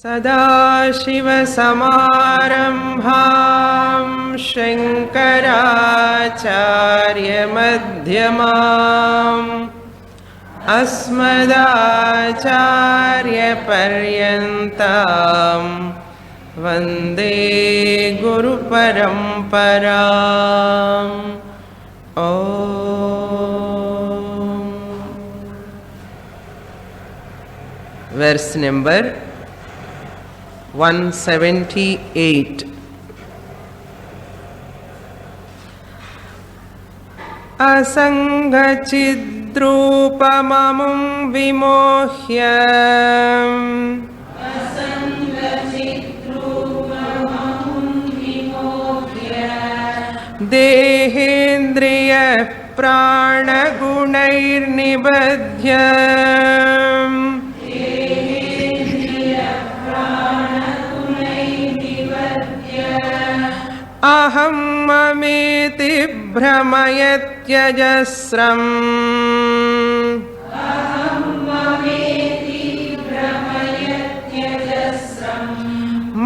सदाशिवसमारम्भां शङ्कराचार्यमध्यमाम् अस्मदाचार्यपर्यन्तां वन्दे गुरुपरम्पराम्। Verse number 178. असङ्गचिद्रूपममुं विमोह्य देहेन्द्रियः प्राणगुणैर्निबध्य अहं ममेति भ्रमयत्यजस्रम्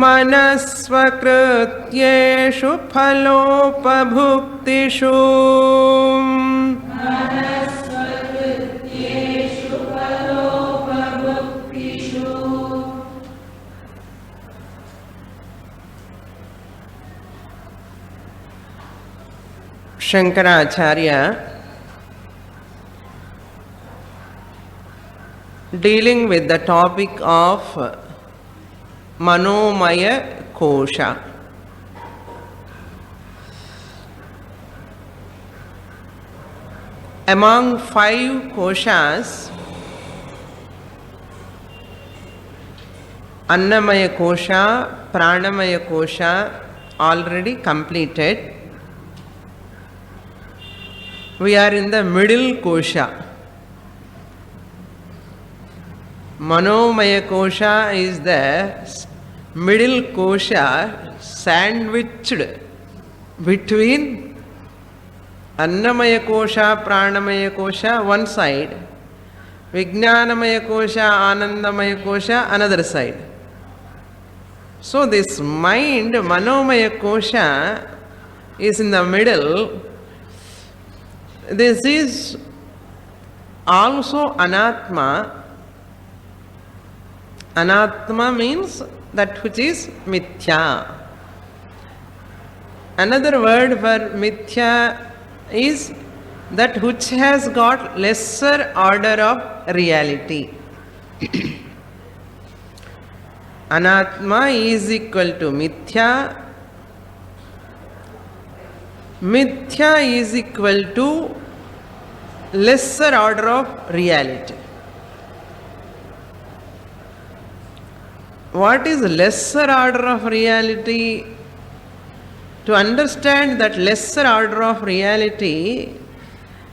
मनस्स्वकृत्येषु फलोपभुक्तिषु Shankaracharya, dealing with the topic of Manomaya Kosha. Among 5 koshas, Annamaya Kosha, Pranamaya Kosha already completed. We are in the middle kosha. Manomaya kosha is the middle kosha sandwiched between Annamaya kosha, Pranamaya kosha one side, Vijnanamaya kosha, Anandamaya kosha another side. So this mind, Manomaya kosha, is in the middle. This is also anatma. Anatma means that which is mithya. Another word for mithya is that which has got lesser order of reality. Anatma is equal to mithya. Mithya is equal to lesser order of reality. What is lesser order of reality? To understand that lesser order of reality,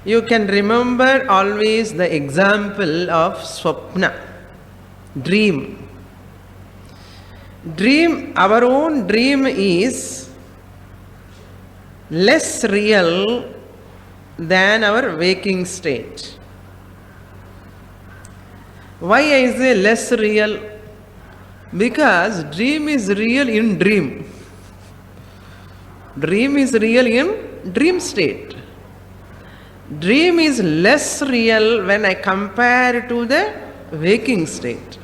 you can remember always the example of swapna, dream. Dream, our own dream is less real than our waking state. Why I say less real? Because dream is real in dream. Dream is real in dream state. Dream is less real when I compare to the waking state.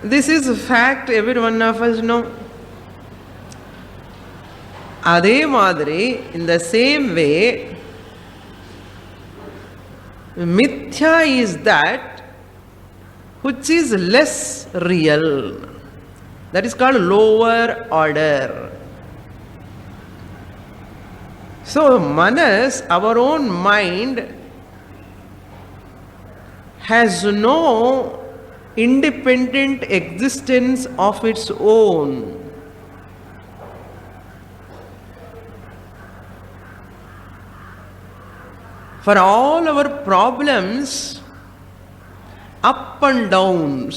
This is a fact every one of us know. அதே மாதிரி in the same way, mithya is that which is less real. That is called lower order. So manas, our own mind, has no independent existence of its own. For all our problems, up and downs,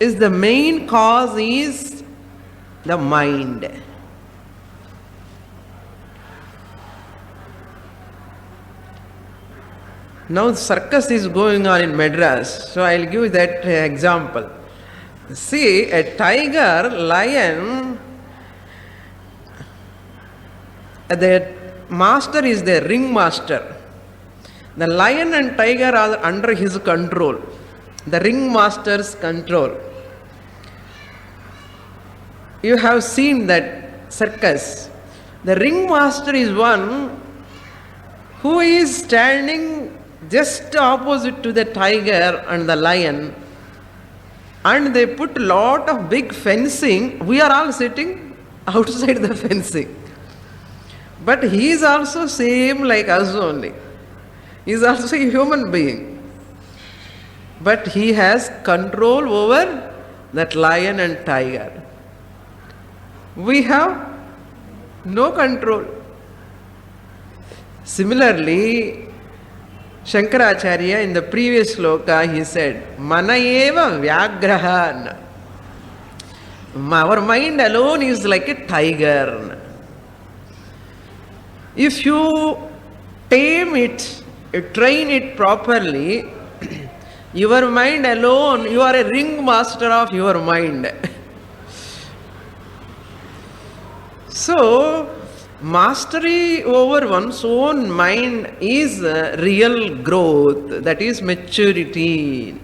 is the main cause is the mind. Now circus is going on in Madras, so I'll give that example. See, a tiger, lion, the master is the ring master. The lion and tiger are under his control, the ring master's control. You have seen that circus. The ring master is one who is standing just opposite to the tiger and the lion, and they put lot of big fencing. We are all sitting outside the fencing. But he is also same like us only. He is also a human being. But he has control over that lion and tiger. We have no control. Similarly, Shankaracharya in the previous sloka he said, Manayeva Vyagraha. Our mind alone is like a tiger. If you tame it, train it properly, your mind alone, you are a ring master of your mind. So, mastery over one's own mind is real growth, that is maturity.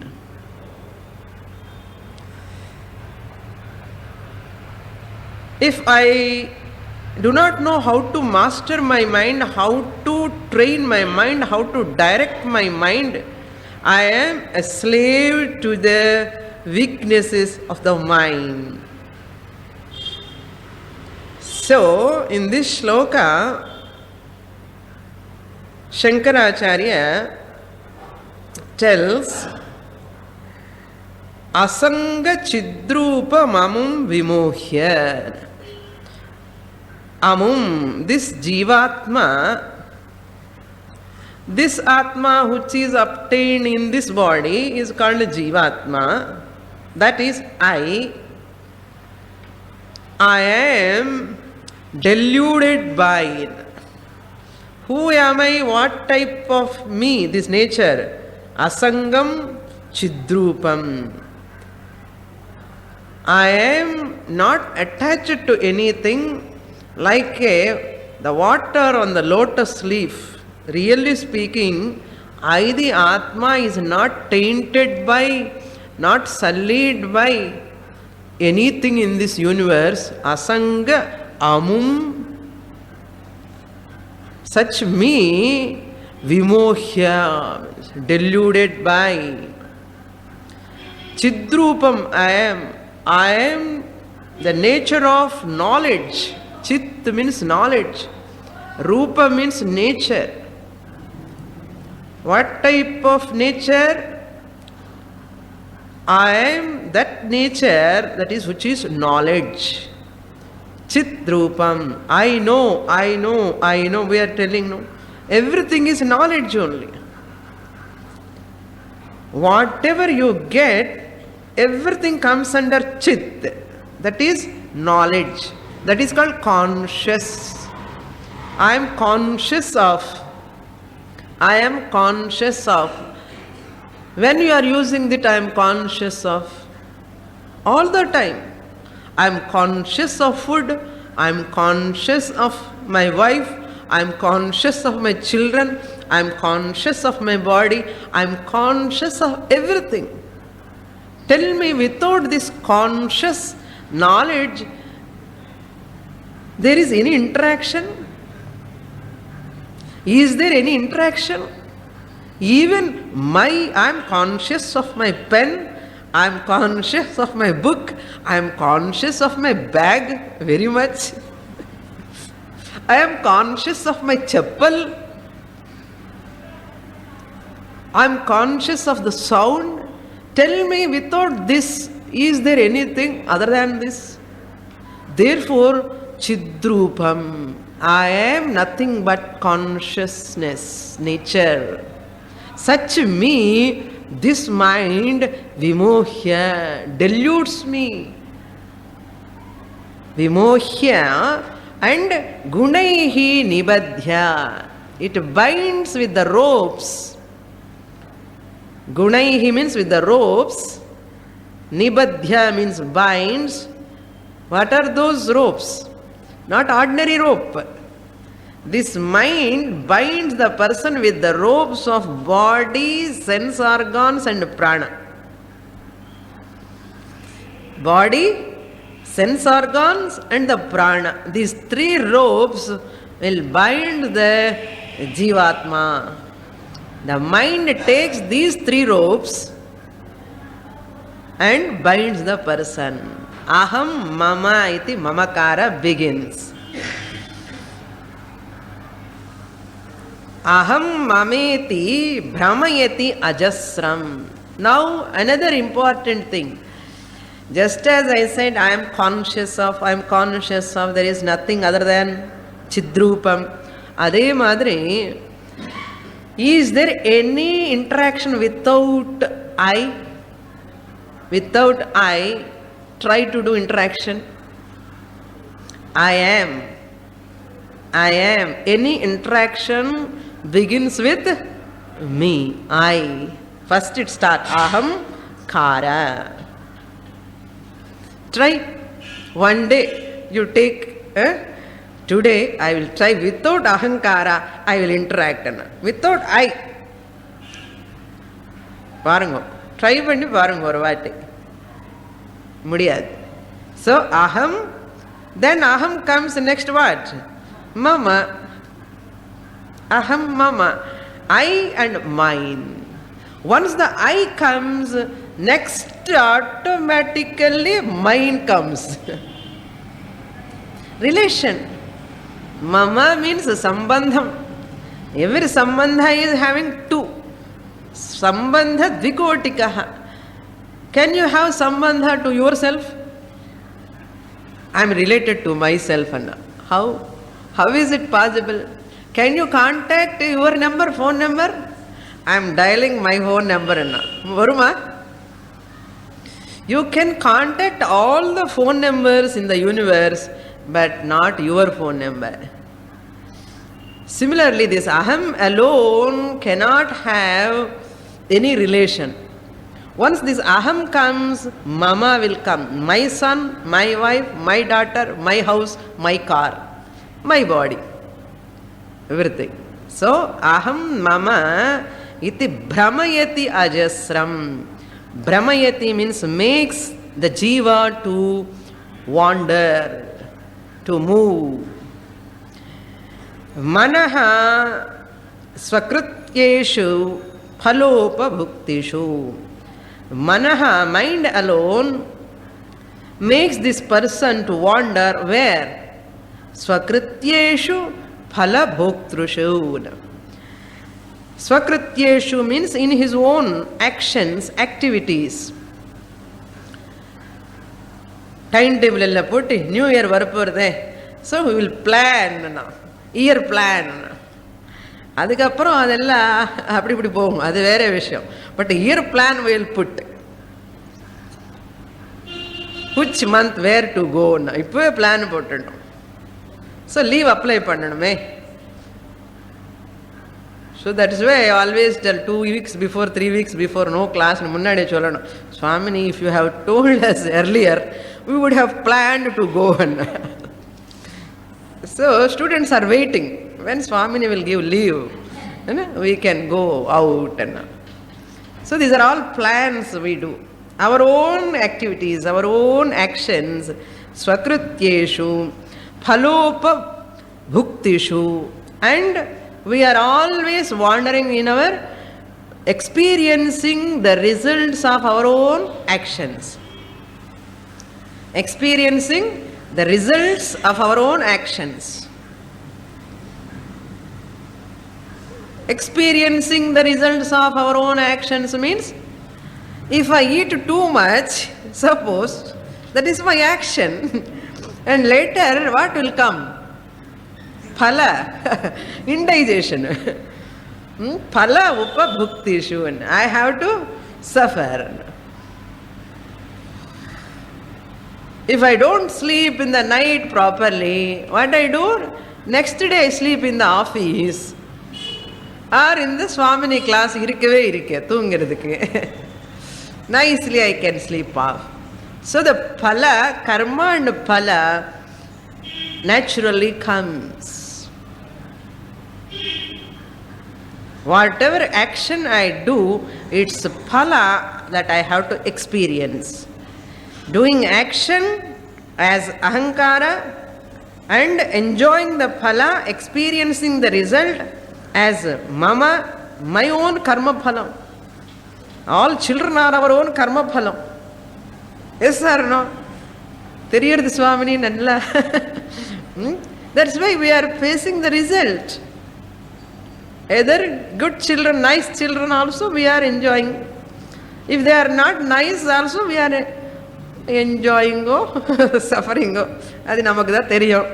If I do not know how to master my mind, how to train my mind, how to direct my mind, I am a slave to the weaknesses of the mind. So, in this shloka, Shankaracharya tells, Asanga chidrupa mamum vimohya. Amum, this Jivatma, this Atma which is obtained in this body is called Jivatma. That is I am deluded by it. Who am I? What type of me? This nature. Asangam chidrupam. I am not attached to anything like the water on the lotus leaf. Really speaking, I, the Atma, is not tainted by, not sullied by anything in this universe. Asanga amum. Such me, vimohya, deluded by. Chidrupam I am the nature of knowledge. Chit means knowledge. Rupa means nature. What type of nature? I am that nature, that is which is knowledge. Chit Rupam. I know. We are telling no. Everything is knowledge only. Whatever you get, everything comes under Chit. That is knowledge. That is called conscious. I am conscious of. When you are using that, I am conscious of. All the time. I am conscious of food. I am conscious of my wife. I am conscious of my children. I am conscious of my body. I am conscious of everything. Tell me, without this conscious knowledge, there is any interaction? Is there any interaction? Even I am conscious of my pen, I am conscious of my book, I am conscious of my bag very much. I am conscious of my chappal. I am conscious of the sound. Tell me, without this, is there anything other than this? Therefore, Chidrupam, I am nothing but consciousness, nature. Such me, this mind, vimohya, deludes me. Vimohya and gunaihi nibadhya. It binds with the ropes Gunaihi means with the ropes. Nibadhya means binds. What are those ropes? Not ordinary rope. This mind binds the person with the ropes of body, sense organs and prana. Body, sense organs and the prana. These three ropes will bind the Jivatma. The mind takes these three ropes and binds the person. Aham mama iti mamakara begins. Aham mameti brahmayati ajasram. Now another important thing. Just as I said, I am conscious of, there is nothing other than Chidrupam. Adhe madri, is there any interaction without I? Without I, try to do interaction. I am. Any interaction begins with me, I. First it starts, aham kara. Try. One day you take, today I will try without ahankara, I will interact. Without I. Parango. Try பண்ணி பாருங்க ஒரு வாட்டி. முடியாது. So aham, then aham comes next what? Mama. Aham mama. I and mine. Once the I comes, next automatically mine comes. Relation. Mama means sambandham. Every sambandha is having two. Sambandha dvikotika. Can you have sambandha to yourself? I am related to myself. Anna. How? How is it possible? Can you contact your number, phone number? I am dialing my phone number. Anna. Varuma? You can contact all the phone numbers in the universe, but not your phone number. Similarly, this aham alone cannot have any relation. Once this aham comes, mama will come. My son, my wife, my daughter, my house, my car, my body, everything. So aham mama iti brahmayati ajasram. Brahmayati means makes the jiva to wander, to move. Manaha swakrityeshu phalopabhuktishu. Manaha, mind alone, makes this person to wander where? Swakrityeshu phalabhoktrushu. Swakrityeshu means in his own actions, activities. Timetable ella putti, New Year varapurudhe. So we will plan now. Year plan. அதுக்கப்புறம் அதெல்லாம் அப்படி இப்படி போகும், அது வேற விஷயம். But year plan will put which month where to go. இப்பவே plan போட்டுட்டோம். ஸோ லீவ் அப்ளை பண்ணணுமே. So that is way I always tell 2 weeks before 3 weeks before no class முன்னாடியே சொல்லணும். Swamini, if you have told us earlier, we would have planned to go. So students are waiting. When Swamini will give leave, we can go out. So these are all plans we do. Our own activities, our own actions. Swakrityeshu, phalopa bhuktishu. And we are always wandering in our experiencing the results of our own actions. Experiencing the results of our own actions. Experiencing the results of our own actions means, if I eat too much, suppose, that is my action. And later, what will come? Phala, indigestion. Phala upabhuktishu. I have to suffer. If I don't sleep in the night properly, what I do? Next day I sleep in the office. ஆர் இந்த Swamini class இருக்கவே இருக்க தூங்கிறதுக்கு. Nicely I can sleep off. So the phala, karma and phala naturally comes. Whatever action I do, it's phala that I have to experience. Doing action as ahankara and enjoying the phala, experiencing the result as mama, my own karma phalam. All children are our own karma phalam. Yes or no? Theriyadhu Swamini nalla. That's why we are facing the result. Either good children, nice children also we are enjoying. If they are not nice also we are enjoying or suffering. Adi namakku da theriyum.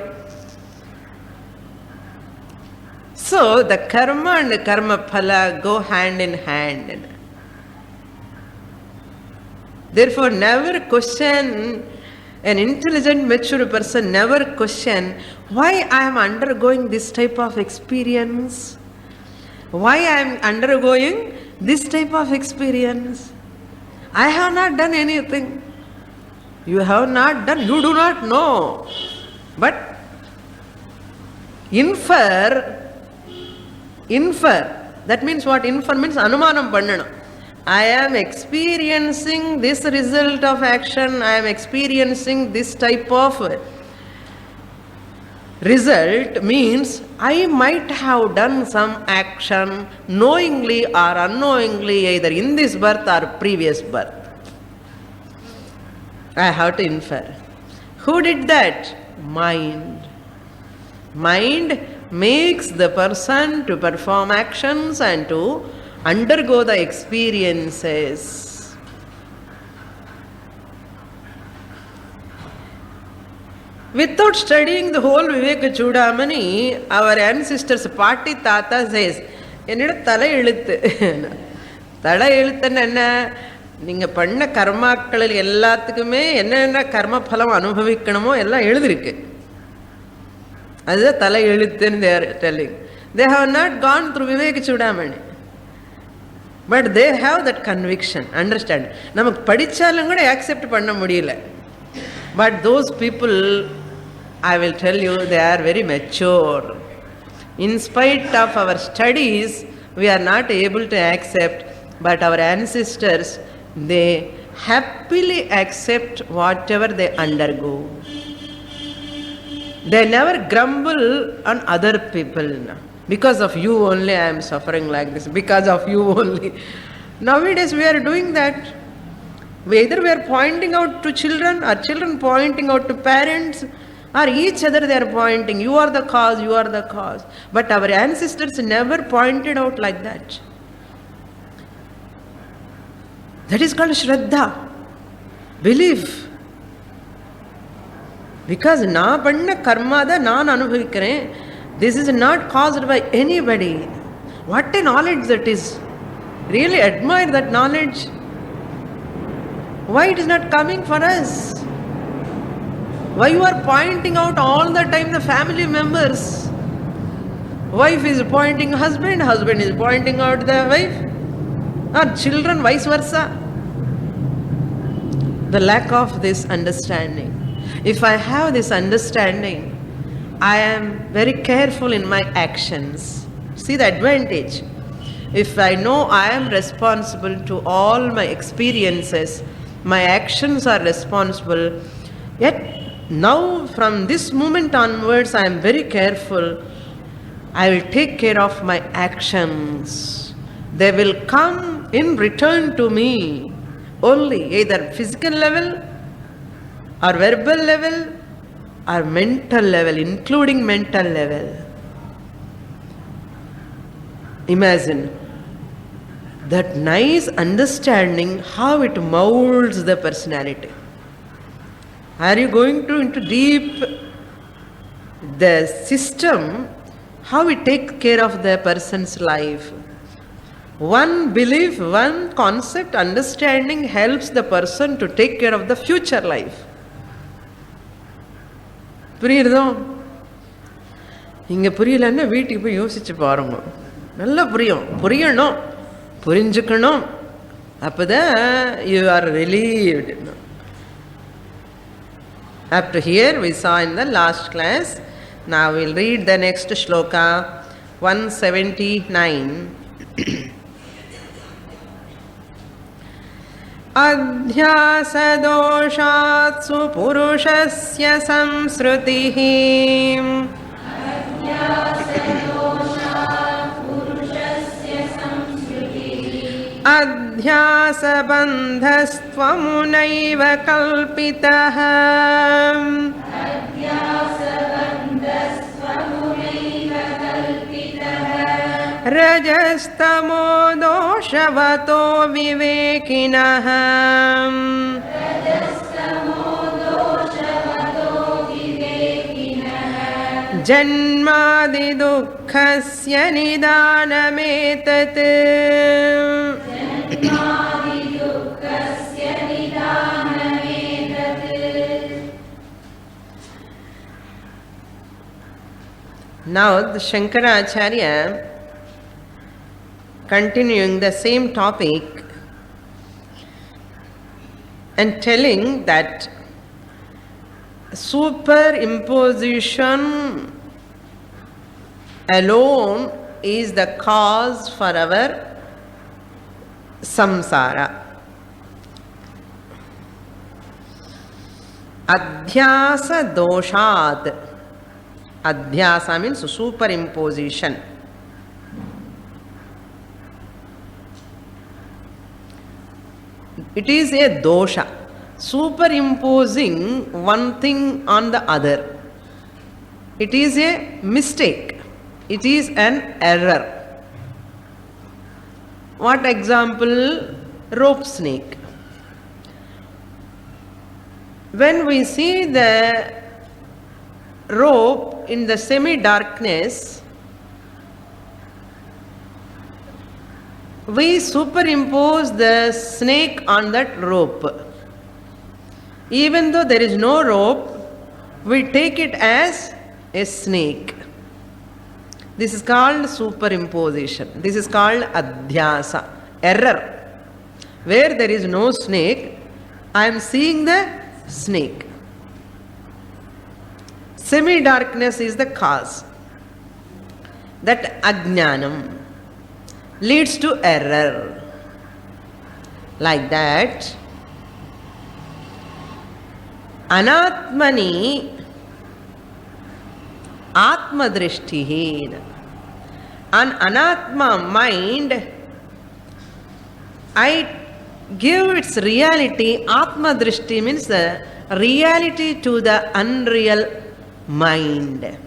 So the karma and the karma phala go hand in hand. Therefore, never question, an intelligent, mature person never question why I am undergoing this type of experience. Why I am undergoing this type of experience? I have not done anything. You have not done, you do not know. But infer, that means what? Infer means anumanam pannanam. I am experiencing this result of action, I am experiencing this type of result means I might have done some action knowingly or unknowingly, either in this birth or previous birth. I have to infer. Who did that? Mind. Mind makes the person to perform actions and to undergo the experiences. Without studying the whole Viveka Chudamani, our ancestors, Patti Tata says, என்னோட தலை எழுத்து. தலை எழுத்துன்னு என்ன? நீங்கள் பண்ண கர்மாக்களில் எல்லாத்துக்குமே என்னென்ன கர்ம பலம் அனுபவிக்கணுமோ எல்லாம் எழுதிருக்கு. அதுதான் தலை எழுத்துன்னு they are telling. They have not gone through Viveka Chudamani. But they have that conviction, understand. நமக்கு படித்தாலும் கூட accept பண்ண முடியல. But those people, I will tell you, they are very mature. In spite of our studies, we are not able to accept, but our ancestors, they happily accept whatever they undergo. They never grumble on other people. Because of you only I am suffering like this. Because of you only. Nowadays we are doing that. Either we are pointing out to children or children pointing out to parents, or each other they are pointing. You are the cause, you are the cause. But our ancestors never pointed out like that. That is called Shraddha. Belief. Because na panna karma da naan anubhavikkaren. This is not caused by anybody. What a knowledge that is. Really admire that knowledge. Why it is not coming for us? Why you are pointing out all the time the family members? Wife is pointing husband, husband is pointing out the wife, or children, vice versa. The lack of this understanding. If I have this understanding, I am very careful in my actions. See the advantage. If I know I am responsible to all my experiences, my actions are responsible, yet now from this moment onwards I am very careful. I will take care of my actions. They will come in return to me only, either physical level or verbal level or mental level, including mental level. Imagine that nice understanding, how it molds the personality. Are you going to into deep the system, how it takes care of the person's life? One belief, one concept, understanding helps the person to take care of the future life. புரியுறதோ? இங்கே புரியலன்னா வீட்டுக்கு போய் யோசிச்சு பாருங்க. நல்லா புரியணும், புரிஞ்சுக்கணும். அப்பதான் you are relieved. Up to here we saw in the last class. Now we'll read the next shloka, 179. अध्यासदोषात्सु पुरुषस्य संसृतिः अध्यासबन्धस्त्वमुनैव कल्पितः रजस्तमो दोषवतो विवेकिनः जन्मादिदुःखस्य निदानमेतत्. Now the Shankaracharya, continuing the same topic and telling that superimposition alone is the cause for our samsara. Adhyasa doshat. Adhyasa means superimposition. It is a dosha, superimposing one thing on the other. It is a mistake. It is an error. What example? Rope snake. When we see the rope in the semi-darkness, we superimpose the snake on that rope. Even though there is no rope, we take it as a snake. This is called superimposition. This is called adhyasa, error. Where there is no snake, I am seeing the snake. Semi-darkness is the cause. That ajnanam leads to error. Like that, anatmani atma drishtihi. An anatma mind, I give its reality. Atma drishti means the reality to the unreal mind.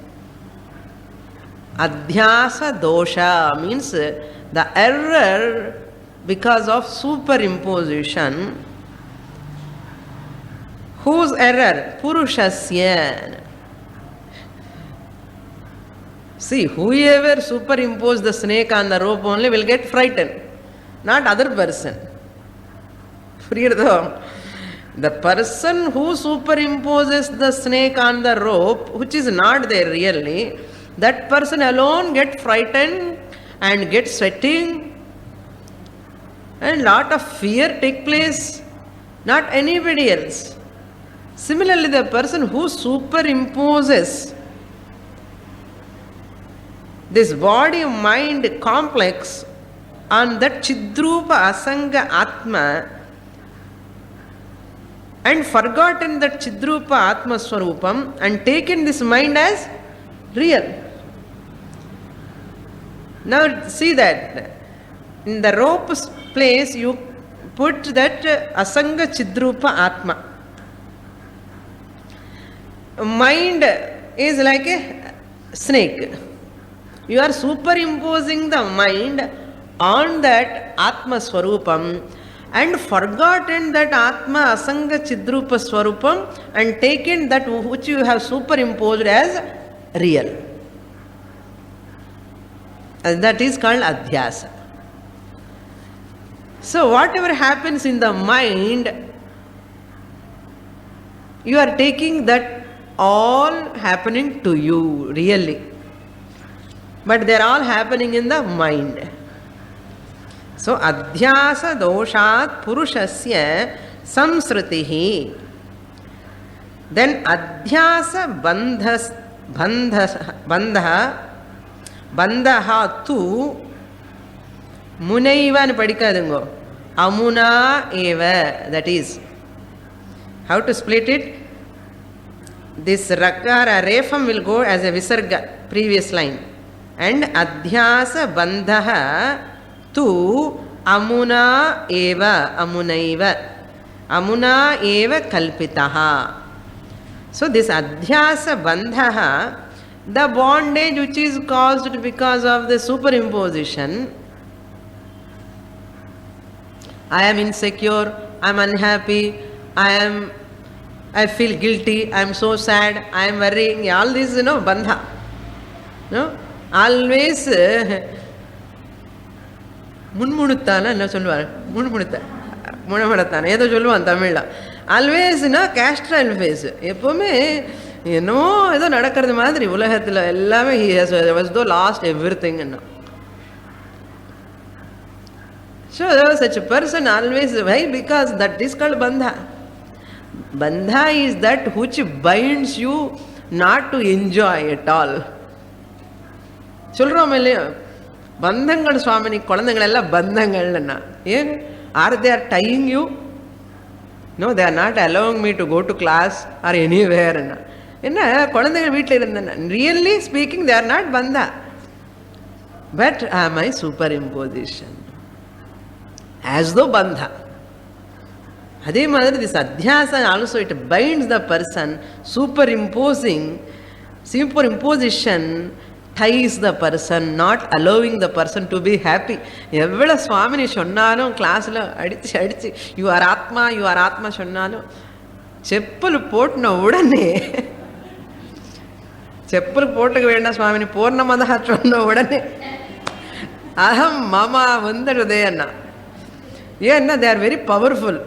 Adhyasa dosha means the error because of superimposition. Whose error? Purushasya. See, whoever superimpose the snake on the rope only will get frightened, not other person. The person who superimposes the snake on the rope, which is not there really, that person alone get frightened and get sweating and lot of fear take place, not anybody else. Similarly, the person who superimposes this body mind complex on that chidrupa asanga atma and forgotten that chidrupa atma swarupam and taken this mind as real. Now see that in the rope place you put that asanga chidrupa atma. Mind is like a snake. You are superimposing the mind on that atma swarupam and forgotten that atma asanga chidrupa swarupam and taken that which you have superimposed as real. And that is called adhyasa. So whatever happens in the mind, you are taking that all happening to you really. but they are all happening in the mind. So adhyasa doshat purushasya samsritihi. Then adhyasa bandha tu munaiva nu padikadungo. Amuna eva, that is. How to split it? This rakara refam will go as a visarga, previous line. And adhyasa bandha tu amuna eva, amunaiva. Amuna eva kalpitaha. So this adhyasa bandha, the bondage which is caused because of the superimposition. I am insecure, I am unhappy, I feel guilty, I am so sad, I am worrying, all this, bandha. No? Always munmunuttana enna solluvar munmunutta munamadatana edo solluvan tamilla always castral face எப்பவுமே என்னமோ ஏதோ நடக்கிறது மாதிரி உலகத்துல எல்லாமே he has lost everything. So such a person always, why? Because that is called bandha. Bandha is that which binds you not to enjoy at all. சொல்றோம் இல்லையா, பந்தங்கள் சுவாமினி குழந்தைகள் எல்லாம் பந்தங்கள்னா ஏன்? Are they are tying you? No, they are not allowing me to go to class or anywhere. என்ன குழந்தைகள் வீட்டில் இருந்தேன்னா, really speaking they are not bandha, but my superimposition, as though bandha. அதே மாதிரி this adhyasa also, it binds the person. Superimposition ties the person, not allowing the person to be happy. எவ்வளோ சுவாமினி சொன்னாலும் கிளாஸில் அடிச்சு யூ ஆர் ஆத்மா சொன்னாலும் செப்பல் போட்டின உடனே, செப்பல் போட்டுக்க வேண்டாம் சுவாமினி பூர்ணமதா சொன்ன உடனே அகம் மாமா வந்துடுதே அண்ணா. ஏன்னா தே ஆர் வெரி பவர்ஃபுல்.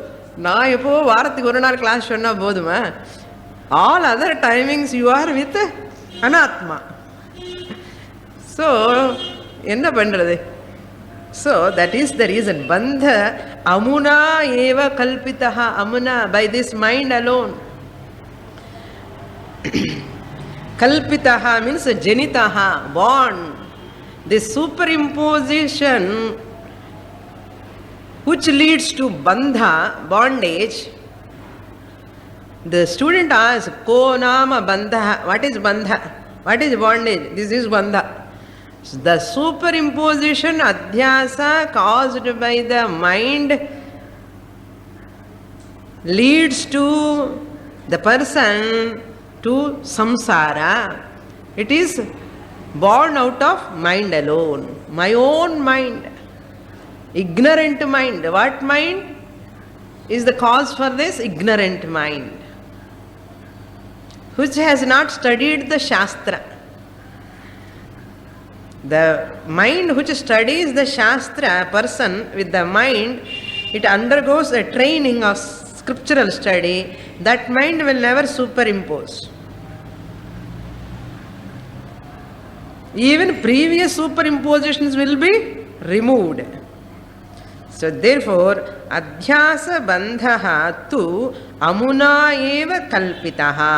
நான் எப்போ வாரத்துக்கு ஒரு நாள் கிளாஸ் சொன்னால் போதுமா? All other timings you are with அனாத்மா. ஸோ என்ன பண்ணுறது? So that is the reason. பந்த அமுனா ஏவ கல்பிதா. அமுனா, பை திஸ் மைண்ட் அலோன். கல்பிதா மீன்ஸ் ஜனிதா, born. This superimposition which leads to bandha, bondage. The student asks, ko nama bandha. What is bandha? What is bondage? This is bandha. The superimposition, adhyasa, caused by the mind leads to the person to samsara. It is born out of mind alone. My own mind. Ignorant mind. What mind is the cause for this? Ignorant mind, which has not studied the Shastra. The mind which studies the Shastra, person with the mind, it undergoes a training of scriptural study. That mind will never superimpose. Even previous superimpositions will be removed. So therefore, adhyasa bandhaha tu amuna eva kalpitaha.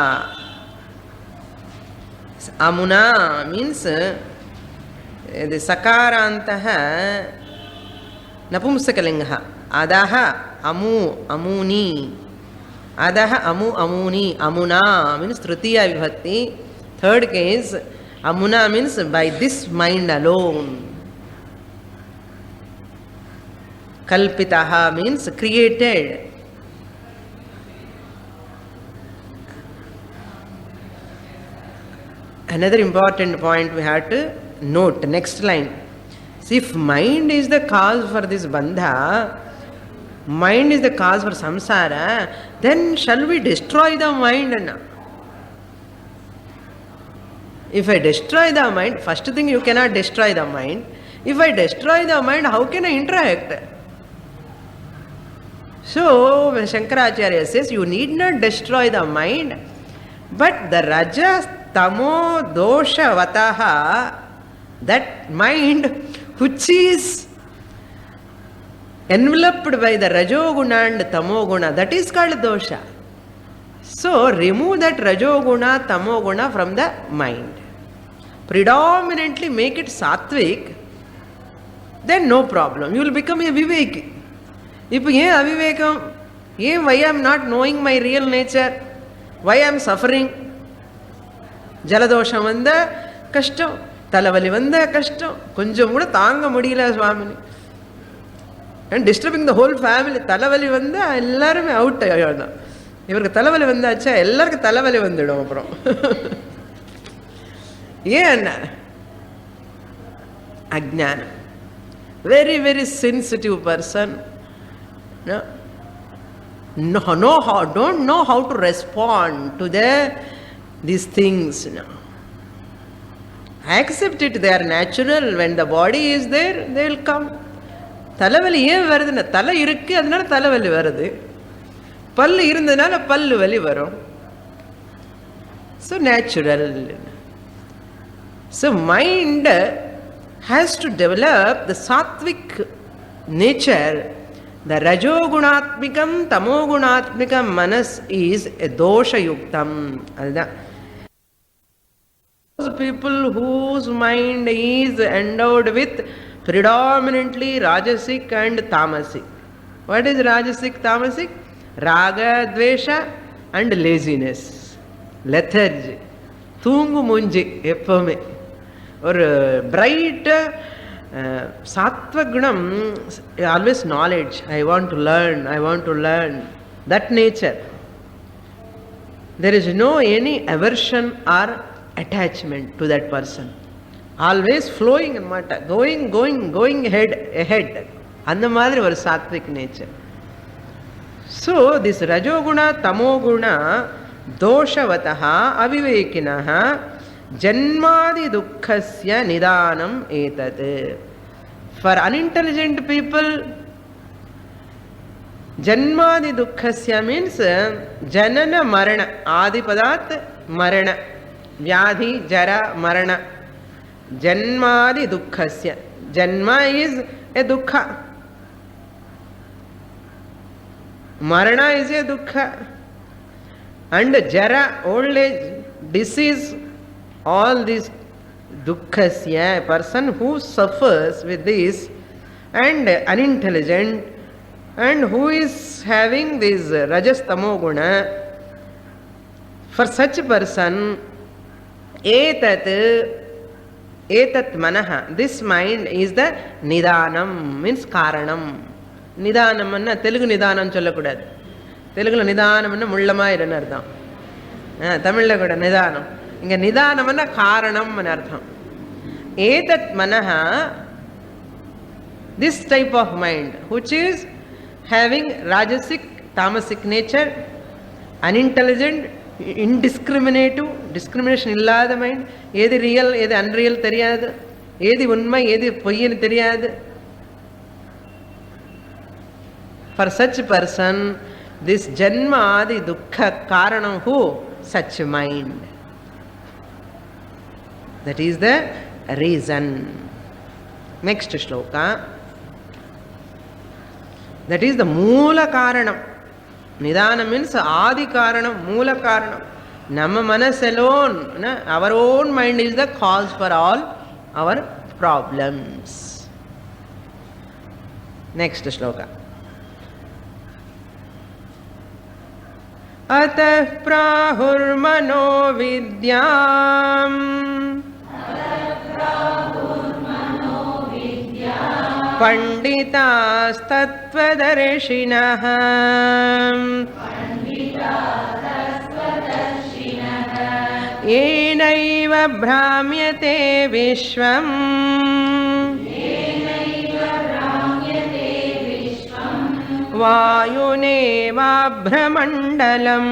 Amuna means the sakarantaha napumsakalinga. Adaha amu amuni. Adaha amu amuni. Amuna means tritiya vibhakti. Third case, amuna means by this mind alone. Kalpitaha means created. Another important point we have to note, next line. See, if mind is the cause for this bandha, mind is the cause for samsara, then shall we destroy the mind? If I destroy the mind, first thing, you cannot destroy the mind. If I destroy the mind, how can I interact? So when Shankaracharya says you need not destroy the mind, but the rajas tamo dosha vataha That mind which is enveloped by the Rajoguna and Tamoguna, that is called dosha. So remove that Rajoguna, Tamoguna from the mind. Predominantly make it sattvic, then no problem. You will become a viveki. If avivekam, why I am not knowing my real nature, why I am suffering? Jaladosham vanda kashtam, talavali vanda kashtam, konjam kuda tanga mudiyala Swamini. And disturbing the whole family. Talavali vanda ellarume out ayana. Ivarku talavali vandacha ellarku talavali vandidum aprom. Yen ajnana. Very, very sensitive person. Don't know how to respond to these things. Accept it, they are natural. When the body is there, they will come. Talavali ஏன் வருதுன்னா தலை இருக்கு அதனால தலைவலி வருது, பல்லு இருந்ததுனால பல்லு வலி வரும். So natural. So mind has to develop the sattvic nature. The rajogunatmikam tamogunatmikam manas is a dosha yuktam. Those people whose mind is endowed with predominantly rajasic and tamasic. What is rajasic, tamasic? Raga, dvesha and laziness, lethargy, தூங்கு மூஞ்சி எப்பவுமே. ஒரு bright sattva gunam, always knowledge. I want to learn, that nature. There is no any aversion or attachment to that person. Always flowing matter, going ahead. அந்த மாதிரி ஒரு sattvic nature. So this rajoguna tamoguna doshavataha avivekinaha janmadi dukkhasya nidanam etat. For unintelligent people, janmadi dukkhasya means janana marana, adipadat marana, vyadhi jara marana. Janmadi dukkhasya. Janma is a dukkha. Marana is a dukkha. And jara, old age, disease, all these dukkhasya, a person who suffers with this, and unintelligent, and who is having this rajas tamoguna, for such a person, etat manaha, this mind is the nidanam, means karanam. Nidanam anna Telugu nidanam sollakudadu. Telugu nidanam anna mullama iranu artham. Tamilla kuda nidanam. Inga nidanam anna karanam anu artham. Etat manaha, this type of mind which is having rajasic, tamasic nature, unintelligent, indiscriminative, discrimination illada mind, ஏது real ஏது unreal தெரியாது, ஏது உண்மை ஏது பொய்ன்னு தெரியாது. For such person, this janma adi dukkha karanam who? Such mind. That is the reason. Next shloka. That is the moola karanam. Nidana means adi karanam, moola karanam. Nama manas alone, our own mind is the cause for all our problems. Next shloka. Atah prahurmano vidyam panditas tattvadarshinaha yenaiva bhramyate vishvam vayuneva bhramandalam.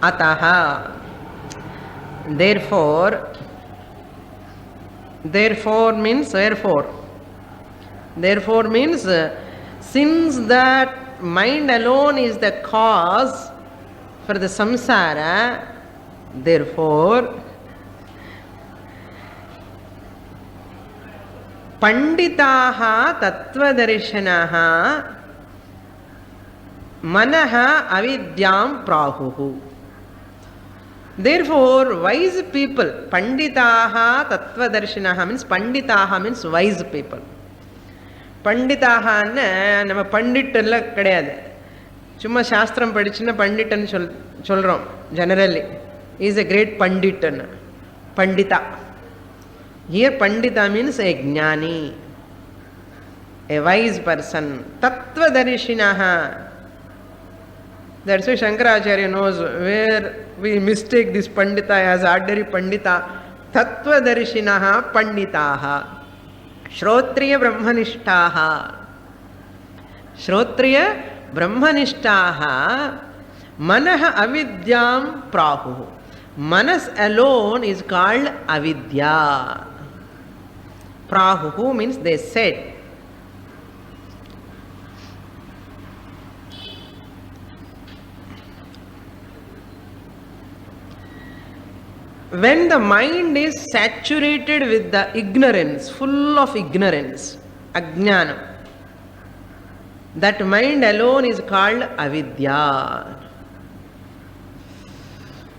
Ataha, therefore means wherefore. Therefore means since that mind alone is the cause for the samsara. Therefore, panditaha tatvadarshanaha manaha avidyam prahuhu. Therefore, wise people, panditaha tatvadarshanaha means panditaha means wise people. பண்டிதாகன்னு நம்ம பண்டிட்டெல்லாம் கிடையாது, சும்மா சாஸ்திரம் படிச்சுன்னா பண்டிட்னு சொல்கிறோம் generally. Is a great பண்டிட்னு பண்டிதா. Here பண்டிதா மீன்ஸ் எ ஞானி, எ வைஸ் பர்சன். தத்வதரிசினஹ. That's why Shankaracharya knows where we mistake this pandita as ordinary pandita. Tattvadarshinaha panditaha. Shrotriya brahmanishtaha. Shrotriya brahmanishtaha manaha avidyam prahu. Manas alone is called avidya. Prahu means they said. When the mind is saturated with the ignorance, full of ignorance, ajnana, that mind alone is called avidya.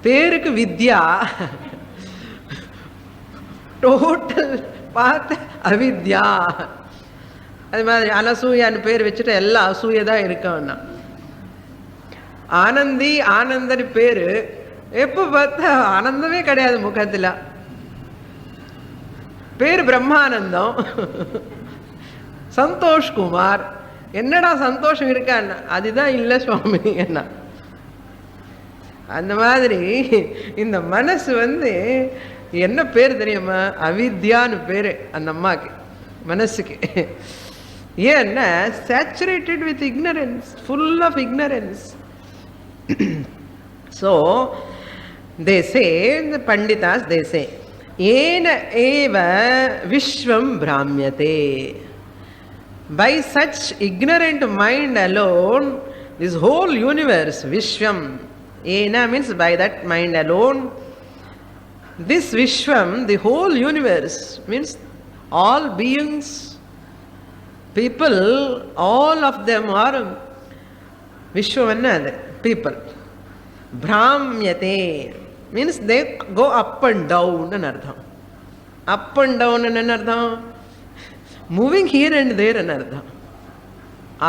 Perukku vidya, total path avidya. அது மாதிரி அனசூயான்னு பேர் வச்சுட்டு எல்லா அசூயை தான் இருக்கான்னா. ஆனந்தி ஆனந்தன் பேரு, எப்போ பார்த்தா ஆனந்தமே கிடையாது முகத்தில். பேர் பிரம்மானந்தம், சந்தோஷ் குமார். என்னடா சந்தோஷம் இருக்கான்னா, அதுதான் இல்லை சுவாமி என்ன. அந்த மாதிரி இந்த மனசு என்ன பேர் தெரியுமா? அவித்யான்னு பேரு அந்த அம்மாக்கு, மனசுக்கு. ஏன்னா saturated with ignorance, full of ignorance. So they say, the Panditas, they say, Ena eva vishvam brahmyate. By such ignorant mind alone, this whole universe, Vishwam, Ena means by that mind alone, this Vishwam, the whole universe, means all beings, people, all of them are Vishwam, people. Brahmyate means they go up and down and ardham. Up and down and ardham. Moving here and there and ardham.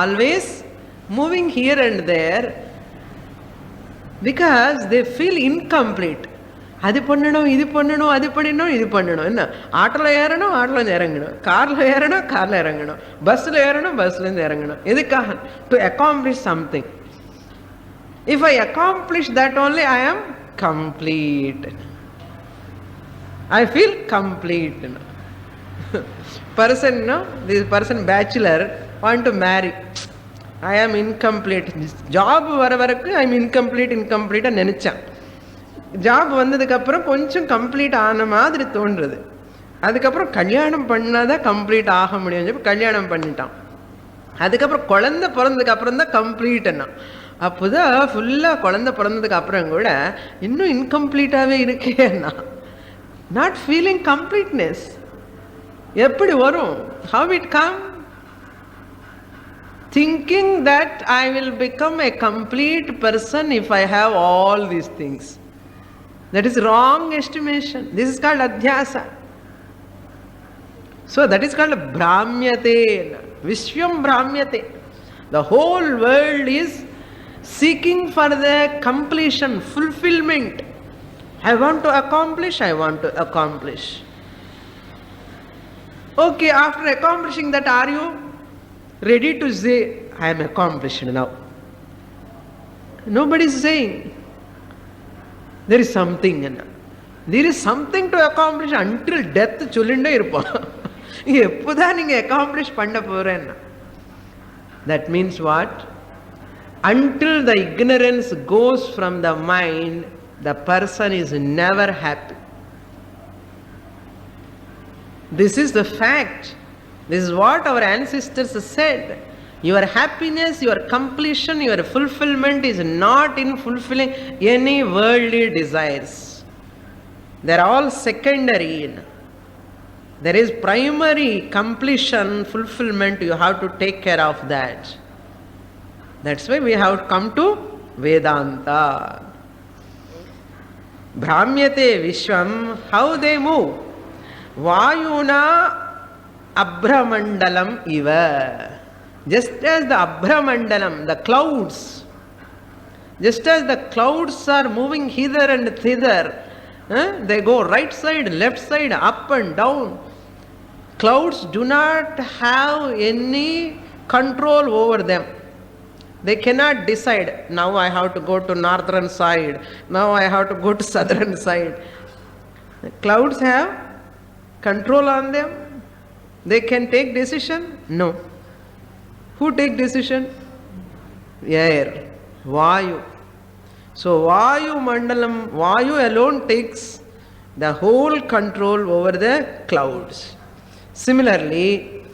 Always moving here and there because they feel incomplete. அது பண்ணணும், இது பண்ணணும், அது பண்ணணும், இது பண்ணணும். என்ன ஆட்டோல ஏறணும், ஆட்டோல இறங்கணும், கார்ல ஏறணும், கார்ல இறங்கணும், பஸ்ல ஏறணும், பஸ்ல இறங்கணும். எதுக்காக? To accomplish something. If I accomplish that only, I am complete. I feel complete. Person, this person bachelor want to marry. I am incomplete. Job வரவருக்கு I am incomplete நினைச்சான். ஜாப் வந்ததுக்கு அப்புறம் கொஞ்சம் கம்ப்ளீட் ஆன மாதிரி தோன்றுது. அதுக்கப்புறம் கல்யாணம் பண்ணாதான் கம்ப்ளீட் ஆக முடியும். கல்யாணம் பண்ணிட்டான். அதுக்கப்புறம் குழந்தை பிறந்ததுக்கு அப்புறம் தான் கம்ப்ளீட்னா. அப்போதான் ஃபுல்லாக குழந்தை பிறந்ததுக்கு அப்புறம் கூட இன்னும் இன்கம்ப்ளீட்டாகவே இருக்கேன்னா, நாட் ஃபீலிங் கம்ப்ளீட்னஸ். எப்படி வரும்? How it come? Thinking that I will become a complete person if I have all these things. That is wrong estimation. This is called அத்தியாசா. ஸோ தட் இஸ் கால்ட் பிராமியதே. விஸ்வம் பிராமியதே. The whole world is seeking for the completion, fulfillment. I want to accomplish, I want to accomplish. Okay, after accomplishing that, are you ready to say, I am accomplished now? Nobody is saying. There is something. There is something to accomplish until death. சொல்லிண்டே இருப்போம். எப்போதான் நீங்க accomplish பண்ண போறேன்னா. That means what? Until the ignorance goes from the mind, the person is never happy. This is the fact. This is what our ancestors said. Your happiness, your completion, your fulfillment is not in fulfilling any worldly desires. They are all secondary. There is primary completion, fulfillment, you have to take care of that. That's why we have come to Vedanta. Brahmyate Vishwam, how they move? Vayuna Abhramandalam iva. Just as the Abhramandalam, the clouds, just as the clouds are moving hither and thither, they go right side, left side, up and down. Clouds do not have any control over them. They cannot decide, now I have to go to northern side, now I have to go to southern side. The clouds have control on them. They can take decision? No. Who take decision? Air, Vayu. So Vayu Mandalam, Vayu alone takes the whole control over the clouds. Similarly,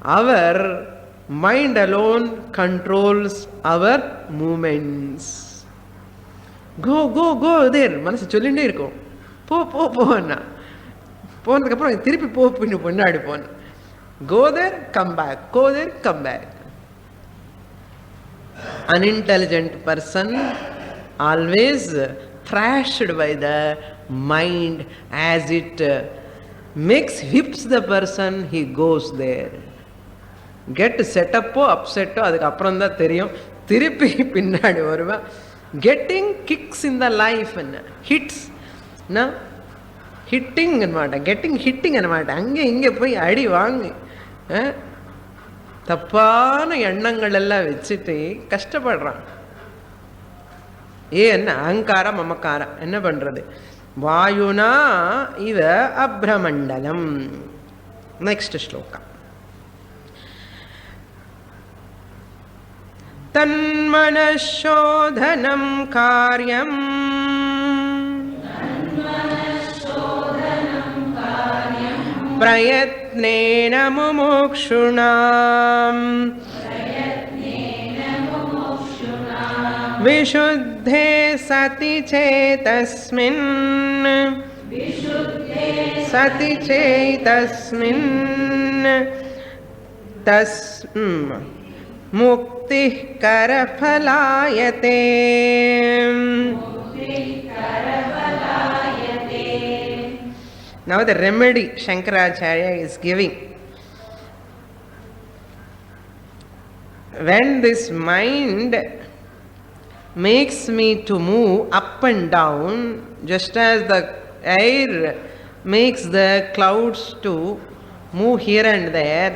our mind alone controls our movements. Go, go, go there. Manasu sollinde irukum. Po, po, po anna. Ponadukku appuram thirupi po pinnu ponnadi pona. Go there, come back. Go there, come back. Unintelligent person always thrashed by the mind as it whips the person, he goes there. Get set up, upset, adukku appuram da theriyum. Thirupi pinnadi varuva. Getting kicks in the life, hits, na hitting anamata, getting hitting anamata. Ange inge poi adi vaangi. தப்பான எண்ணங்கள் எல்லாம் வச்சுட்டு கஷ்டப்படுறான். என்ன அகங்காரம் மமக்காரம் என்ன பண்றது? வாயுனா இவ அப்ரமண்டலம். நெக்ஸ்ட் ஸ்லோகா. தன்மனசோதனம் காரியம் பிரயத்னேன முமுக்ஷுணாம் விசுத்தே சதி சேதஸ்மின் முக்திः கரஃபலாயதே. Now the remedy Shankaracharya is giving. When this mind makes me to move up and down, just as the air makes the clouds to move here and there,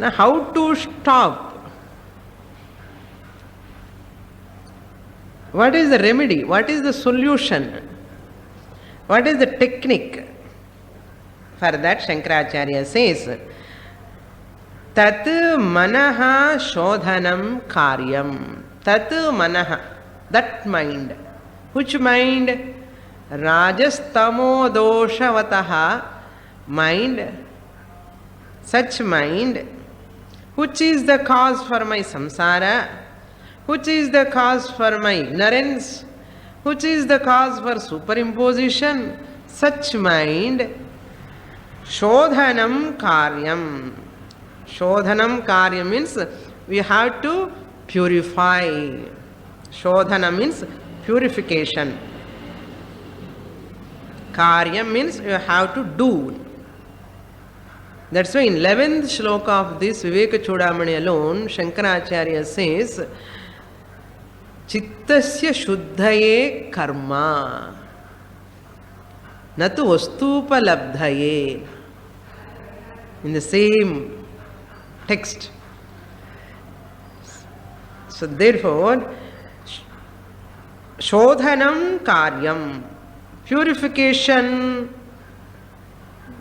now how to stop? What is the remedy? What is the solution? What is the technique? For that Shankaracharya says, Tat manaha shodhanam karyam. Tat manaha, that mind. Which mind? Rajastamo doshavataha mind. Such mind, which is the cause for my samsara, which is the cause for my ignorance, which is the cause for superimposition, such mind, shodhanam karyam. Shodhanam karyam means we have to purify. Shodhanam means purification. Karyam means you have to do. That's why in 11th shloka of this Viveka Chudamani alone, Shankaracharya says, Chittasya shuddhaye karma natu vastupalabdhaye. In the same text. So therefore, shodhanam karyam, purification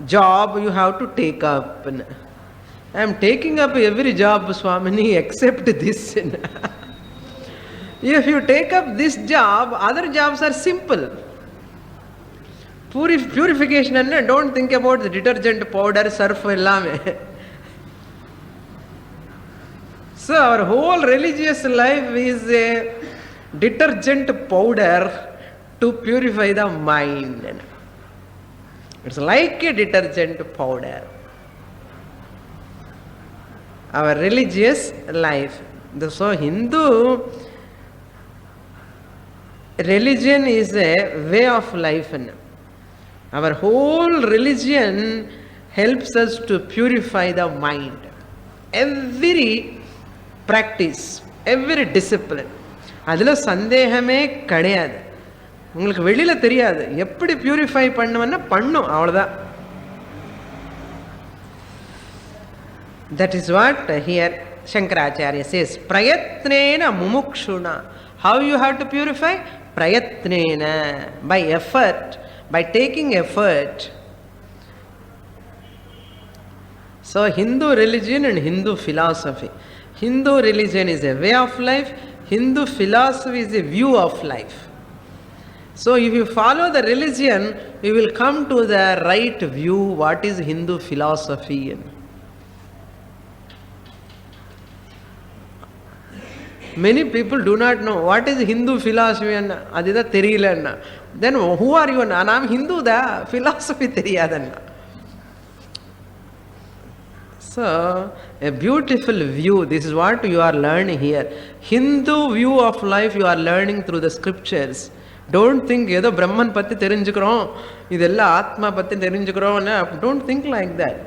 job you have to take up. I am taking up every job, Swamini, except this. If you take up this job, other jobs are simple. Purification, don't think about the detergent powder, surf, ellame. So our whole religious life is a detergent powder to purify the mind. It's like a detergent powder. Our religious life. So Hindu religion is a way of life. Our whole religion helps us to purify the mind. Every practice, every discipline, அதில் சந்தேகமே கிடையாது. உங்களுக்கு வெளியில் தெரியாது, எப்படி purify பண்ணுவேன்னா பண்ணும், அவ்வளோதான். That is what here Shankaracharya says, prayatnena mumukshuna. How you have to purify? Prayatnena, by effort, by taking effort. So Hindu religion and Hindu philosophy. Hindu religion is a way of life. Hindu philosophy is a view of life. So if you follow the religion, you will come to the right view. What is Hindu philosophy? Many people do not know what is Hindu philosophy. Adida theriyala. Then who are you? I am Hindu da. Philosophy theriyadana. So, a beautiful view. This is what you are learning here. Hindu view of life you are learning through the scriptures. Don't think, ஏதோ பிரம்மன் பற்றி தெரிஞ்சுக்கிறோம், இதெல்லாம் ஆத்மா பற்றி தெரிஞ்சுக்கிறோம். Don't think like that.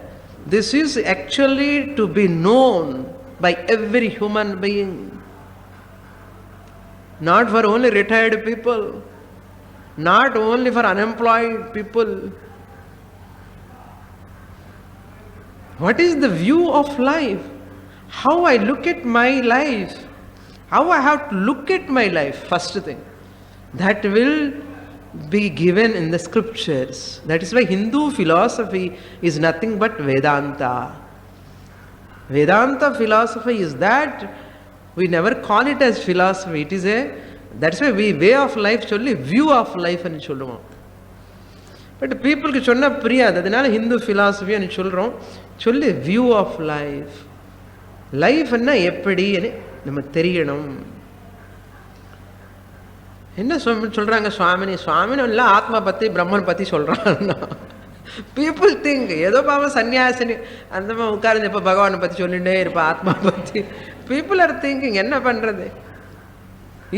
This is actually to be known by every human being. Not for only retired people. Not only for unemployed people. What is the view of life? How I look at my life? How I have to look at my life? First thing. That will be given in the scriptures. That is why Hindu philosophy is nothing but Vedanta. Vedanta philosophy is that, we never call it as philosophy. It is that's why we way of life solli view of life ani சொல்லுவோம். But பீப்புளுக்கு சொன்னால் புரியாது, அதனால Hindu philosophy అని சொல்கிறோம். சொல்லி view of life, லைஃப்னா எப்படின்னு நமக்கு தெரியணும். என்ன சொல்கிறாங்க சுவாமின்னு எல்லாம் ஆத்மா பற்றி பிரம்மன் பற்றி சொல்கிறான்னா, பீப்புள் திங்க் ஏதோ பாவம் சன்னியாசினி அந்த மாதிரி உட்கார்ந்து எப்போ பகவானை பற்றி சொல்லிகிட்டே இருப்பேன் ஆத்மா பற்றி. பீப்புள் ஆர் திங்கிங் என்ன பண்ணுறது?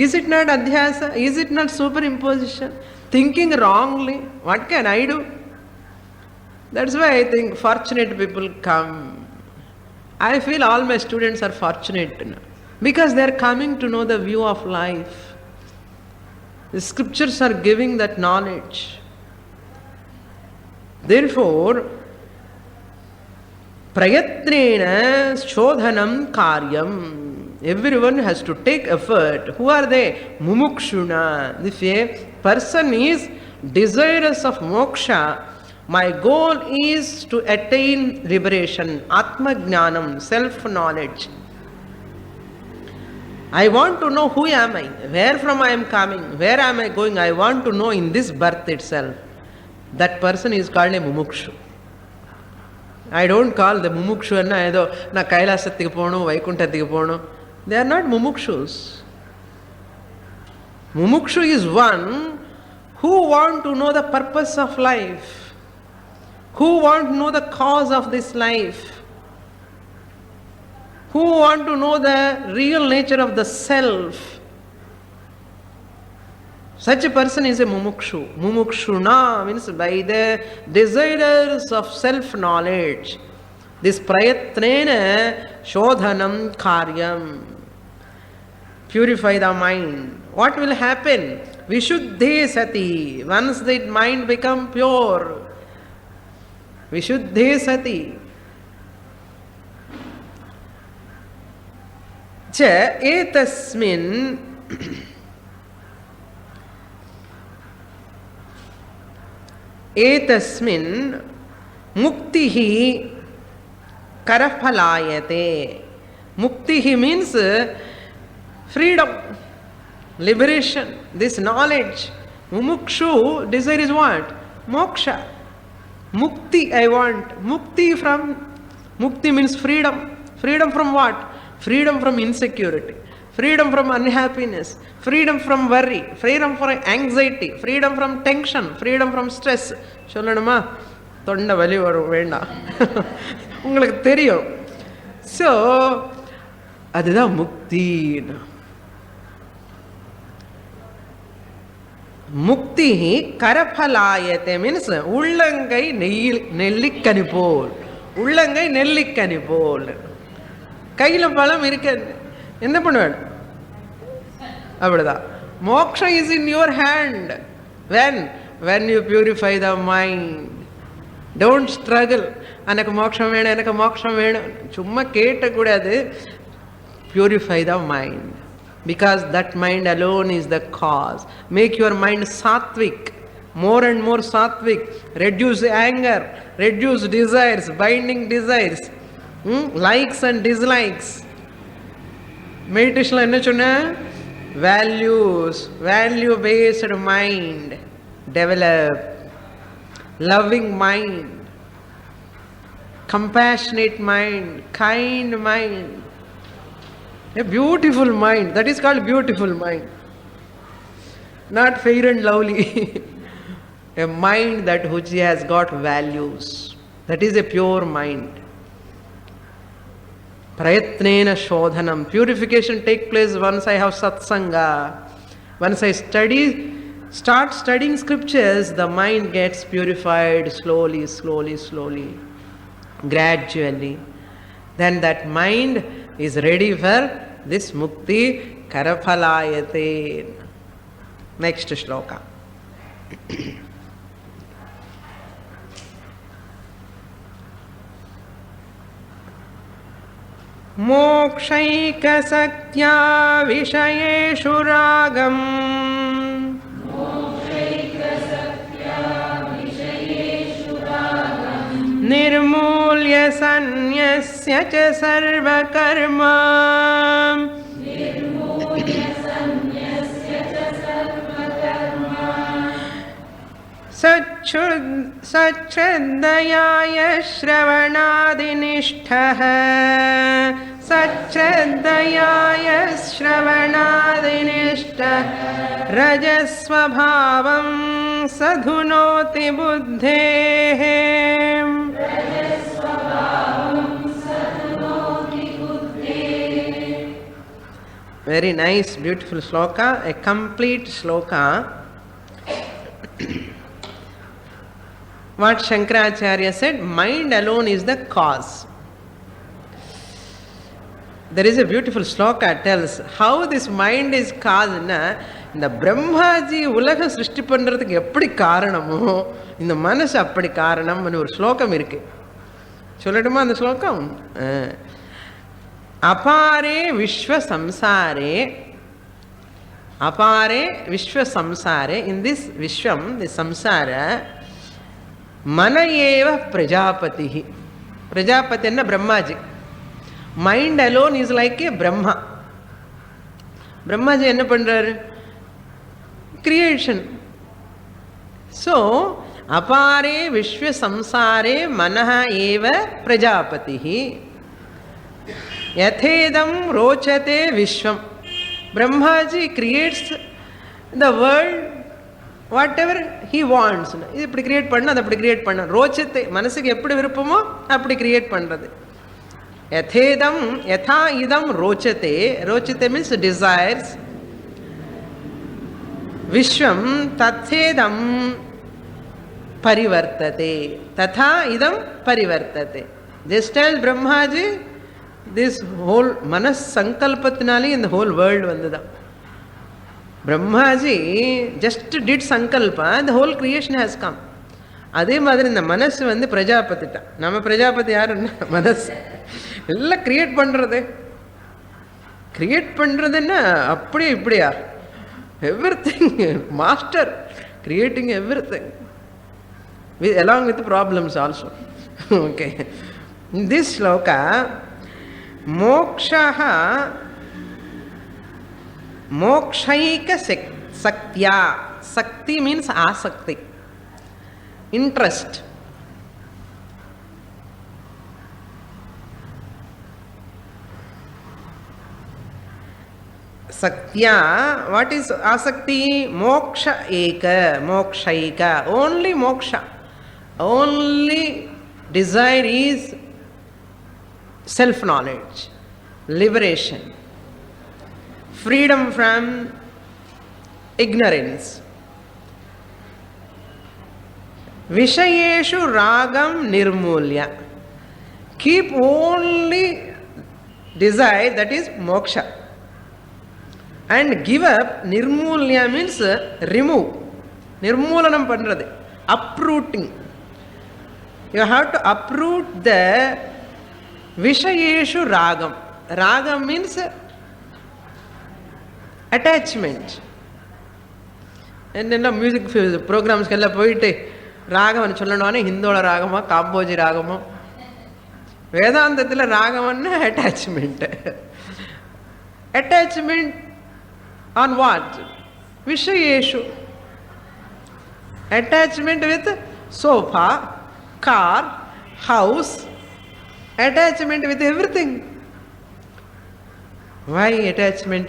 Is it not adhyasa? Is it not superimposition? Thinking wrongly. What can I do? That's why I think fortunate people come. I feel all my students are fortunate because they are coming to know the view of life. The scriptures are giving that knowledge. Therefore, prayatnena shodhanam karyam. Everyone has to take effort. Who are they? Mumukshuna. If a person is desirous of moksha, my goal is to attain liberation, atma jnanam, self-knowledge. I want to know who am I, where from I am coming, where am I going. I want to know in this birth itself. That person is called a mumukshu. I don't call the mumukshu anna edo na kailasathikku ponu vaikuntathikku ponu. They are not mumukshus. Mumukshu is one who want to know the purpose of life, who want to know the cause of this life, who want to know the real nature of the self. Such a person is a mumukshu. Mumukshuna means by the desires of self-knowledge. This prayatnena shodhanam karyam. Purify the mind. What will happen? Vishuddhe sati. Once the mind become pure. Vishuddhe sati. Cha etasmin etasmin muktihi karaphalayate. Muktihi means freedom, liberation, this knowledge. Mumukshu desire is what? Moksha. Mukti I want. Mukti means freedom. Freedom from what? freedom from insecurity, freedom from unhappiness, freedom from worry, freedom from anxiety, freedom from tension, freedom from stress. சொல்லணுமா? தொண்டை வலி வரும், வேண்டாம், உங்களுக்கு தெரியும். So அதுதான் முக்தி. முக்தி கரபலாயத்தை means உள்ளங்கை நெல்லிக்கனி போல், உள்ளங்கை நெல்லிக்கனி போல். கையில் பழம் இருக்க என்ன பண்ணுவேன்? அப்படிதான். Moksha is in your hand when you purify the mind. Don't struggle. எனக்கு மோட்சம் வேணும், எனக்கு மோட்சம் வேணும் சும்மா கேட்டக்கூடாது. Purify the mind, because that mind alone is the cause. Make your mind sattvic, more and more sattvic. Reduce anger, reduce desires, binding desires, likes and dislikes. Meditation என்ன சொன்ன? Values, value based mind develop, loving mind, compassionate mind, kind mind, a beautiful mind. That is called beautiful mind, not fair and lovely. A mind that which has got values, that is a pure mind. Prayatnena shodhanam. Purification take place once I have satsanga. Once I start studying scriptures, the mind gets purified slowly, slowly, slowly, gradually. Then that mind is ready for this mukti karaphalayate. Next shloka. मोक्षैकसत्या विषयेषु रागम् निर्मूल्य सन्न्यस्य च सर्वकर्म सच्छ्रद्धया श्रवणादिनिष्ठः सच्छ्रद्धया श्रवणादिनिष्ठः रजस्वभावं सधुनोति बुद्धेः. Very nice, beautiful shloka, a complete shloka. What Shankaracharya said, mind alone is the cause. There is a beautiful shloka tells how this mind is caused. இந்த பிரம்மாஜி உலக சிருஷ்டி பண்ணுறதுக்கு எப்படி காரணமோ இந்த மனசு அப்படி காரணம்னு ஒரு ஸ்லோகம் இருக்கு. சொல்லட்டுமா அந்த ஸ்லோகம்? அபாரே விஸ்வ சம்சாரே, அபாரே விஸ்வ சம்சாரே, இன் திஸ் விஸ்வம், திஸ் சம்சார, மன ஏவ பிரஜாபதி. பிரஜாபதி என்ன? Brahmaji. Mind alone is like a Brahma. Brahmaji என்ன பண்றாரு? கிரியேஷன். ஸோ அபாரே விஸ்வ சம்சாரே மனஹ ஏவ பிரஜாபதி. யதேதம் ரோச்சதே விஸ்வம். Brahmaji creates the world whatever he ஹி வாண்ட்ஸ். இது இப்படி கிரியேட் பண்ண, அதை அப்படி கிரியேட் பண்ண, ரோச்சத்தை மனசுக்கு எப்படி விருப்பமோ அப்படி கிரியேட் பண்ணுறது. யதேதம் யதா இதம் ரோச்சதே. ரோச்சதே மீன்ஸ் டிசைர்ஸ். விஸ்வம் தத்தேதம் பரிவர்த்ததே, ததா இதம் பரிவர்த்ததே. Just as Brahmaji, this whole மனஸ் சங்கல்பத்தினாலே இந்த ஹோல் வேர்ல்டு வந்துதான். பிரம்மாஜி ஜஸ்ட் டிட் சங்கல்பா, the whole creation has come. அதே மாதிரி இந்த மனசு வந்து பிரஜாபதி தான். நம்ம பிரஜாபதி யாருன்னா மனசு. எல்லாம் கிரியேட் பண்ணுறது. கிரியேட் பண்ணுறதுன்னா அப்படியே இப்படியா? everything, master, creating everything along with problems also. Okay, in this shloka, mokshaha mokshaika saktya. Sakti means asakti, interest. Saktya, what is asakti? Moksha eka, mokshaika, only moksha. Only desire is self-knowledge, liberation, freedom from ignorance. Vishayeshu ragam nirmulya. Keep only desire, that is moksha. And give up, nirmulya means remove. Nirmulanam pandrathu, uprooting. You have to uproot the Vishayeshu ragam. Ragam means attachment. And then music programs kella poite ragam ani sollanavane Hindola ragama, Kamboji ragama. Vedantathila ragam anna attachment. Attachment on what? Vishayeshu. Attachment with sofa, car, house, attachment with everything. Why attachment?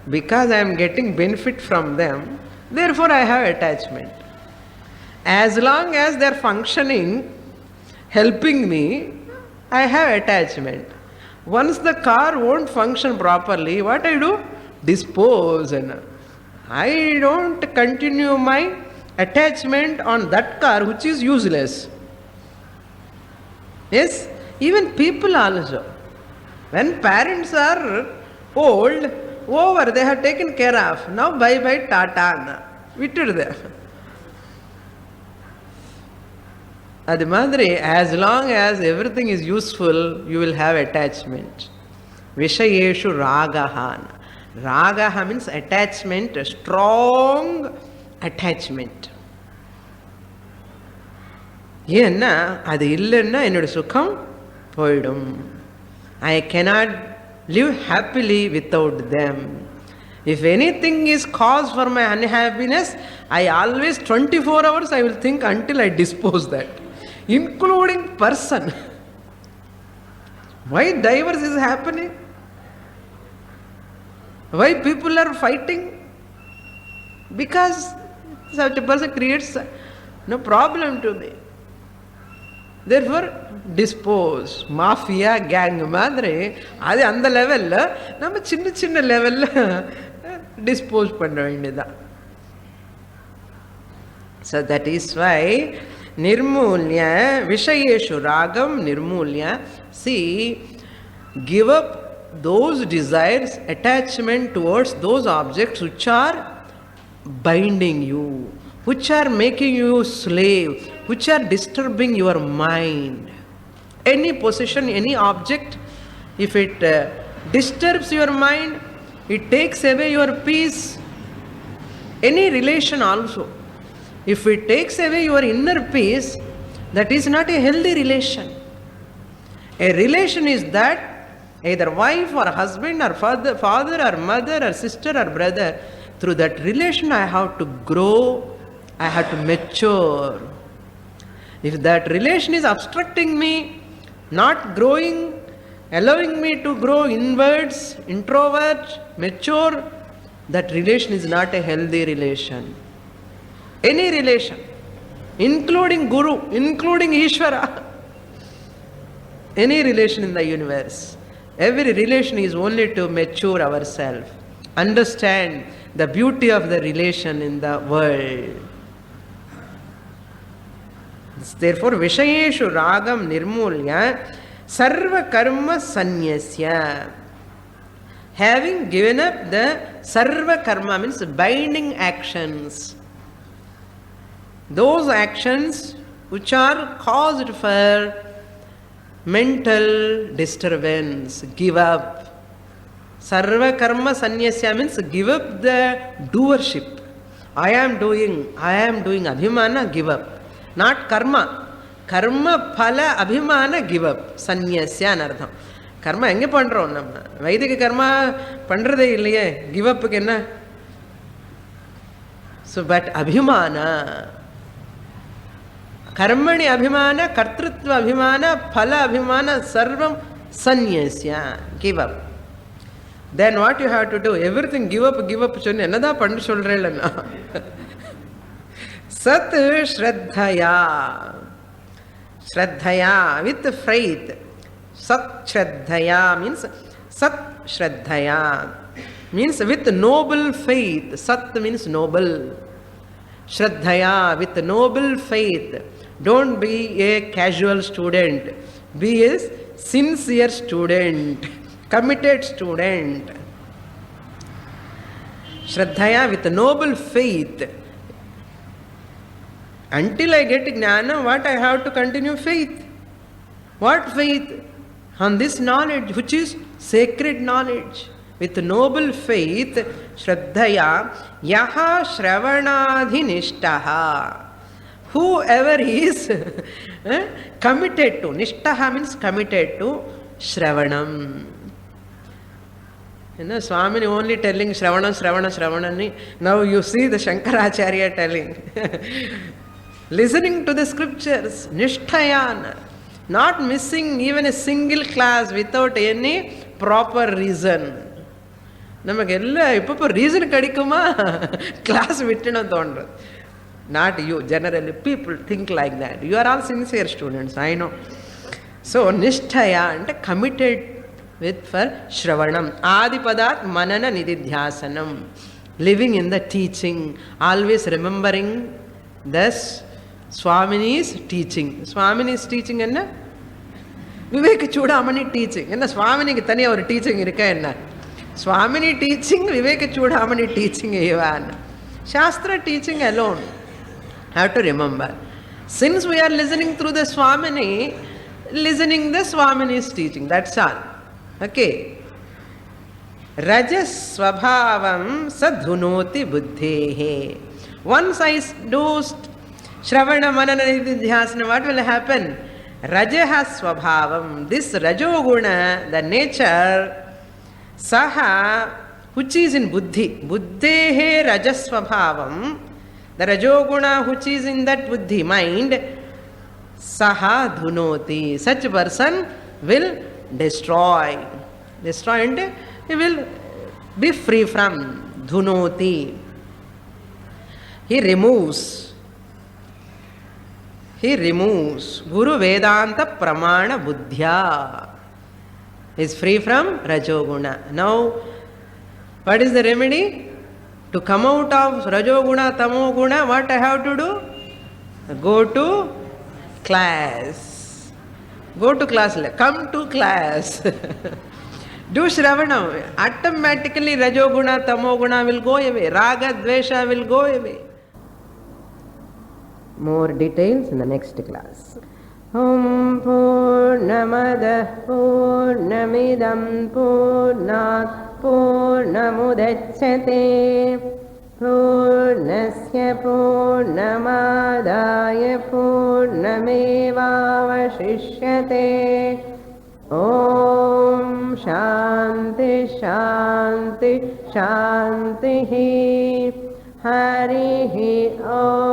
Because I am getting benefit from them, therefore I have attachment. As long as they are functioning, helping me, I have attachment. Once the car won't function properly, what I do? Dispose. I don't continue my attachment on that car which is useless. Yes, even people also. When parents are old, over, they have taken care of. Now bye-bye Tata. Vitted there. Adi madri, as long as everything is useful, you will have attachment. Vishayeshu ragaha. Ragaha means attachment, strong attachment. Yenna, adi illenna ennoda sukham poidum. I cannot live happily without them. If anything is cause for my unhappiness, I always 24 hours I will think until I dispose that, including person. Why divorce is happening? Why people are fighting? Because such a person creates no problem to me. Therefore, dispose. Mafia, gang madre, adi and the level, nama chinna level dispose panna vendida. So that is why nirmulya, vishayeshu ragam nirmulya. See, give up those desires, attachment towards those objects which are binding you, which are making you slave, which are disturbing your mind. Any possession, any object, if it disturbs your mind, it takes away your peace. Any relation also, if it takes away your inner peace, that is not a healthy relation. A relation is that either wife or husband or father or mother or sister or brother, through that relation I have to grow, I have to mature. If that relation is obstructing me, not growing, allowing me to grow inwards, introvert, mature, that relation is not a healthy relation. Any relation, including Guru, including Ishvara, any relation in the universe, every relation is only to mature ourselves, understand the beauty of the relation in the world. Therefore, Vishayeshu ragam nirmulya sarva karma sanyasya. Having given up the sarva karma means binding actions, those actions which are caused for mental disturbance, give up. Sarva karma sanyasya means give up the doership. I am doing, abhimana, give up. Not karma. Karma phala abhimana give up. Sanyasya anartham. Karma enge pandrom namma. Vaidika karma pandradhe illaye. Give up enna. So but abhimana. Karmani abhimana, kartrutva abhimana, phala abhimana, sarvam sanyasya. Give up. then what you have to do? Everything give up சொன்னு என்னதான் பண்ண சொல்றேன்னா Sat Shraddhaya. Shraddhaya with faith. Sat Shraddhaya means Sat Shraddhaya means with noble faith. Sat means noble. Shraddhaya with noble faith. Don't be a casual student. Be a sincere student. Committed student. Shraddhaya with noble faith. Until I get jnana, what I have to continue? Faith. What faith? On this knowledge, which is sacred knowledge. With noble faith, Shraddhaya, yaha shravanadhinishtaha. Whoever is committed to, nishtaha means committed to Shravanam. You know, Swamini only telling Shravana. Now you see the Shankaracharya telling. Listening to the scriptures, Nishthayan, not missing even a single class without any proper reason. நமக்கெல்ல இப்போ reason கிடைக்குமா class விட்டுன்னு தோன்றது. Not you, generally people think like that. You are all sincere students, I know. So Nishtaya ante committed with for Shravanam. Adipadat Manana Nididhyasanam. Living in the teaching, always remembering this Swamini's teaching. Swamini's teaching enna? Vivek Chudamani teaching. Enna Swamini ku thaniya oru teaching irukka enna? Swamini teaching, Vivek Chudamani teaching evan. Shastra teaching alone. Have to remember. Since we are listening through the Swamini, listening the Swamini's teaching. That's all. Okay. Rajas Swabhavam Sadhunoti Buddhehe. Once I do Shravana Manana Nididhyasana, what will happen? Rajaha Swabhavam. This Rajoguna, the nature, Saha, which is in Buddhi. Buddhehe Rajaswabhavam. The Rajoguna which is in that Buddhi mind, Saha Dhunoti. Such person will destroy. Destroy and he will be free from Dhunoti. He removes. Guru Vedanta Pramana Buddhya. He is free from Rajoguna. Now, what is the remedy? To come out of Rajoguna, Tamoguna, what I have to do? Go to class. Go to class. Come to class. Do Shravana. Automatically Rajoguna, Tamoguna will go away. Raga, Dvesha will go away. More details in the next class. Om Purnamadah Purnamidam Purnat Purnamudachyate Purnasya Purnamadaya Purnamevavashishyate. Om Shanti Shanti Shanti. Harihi Om.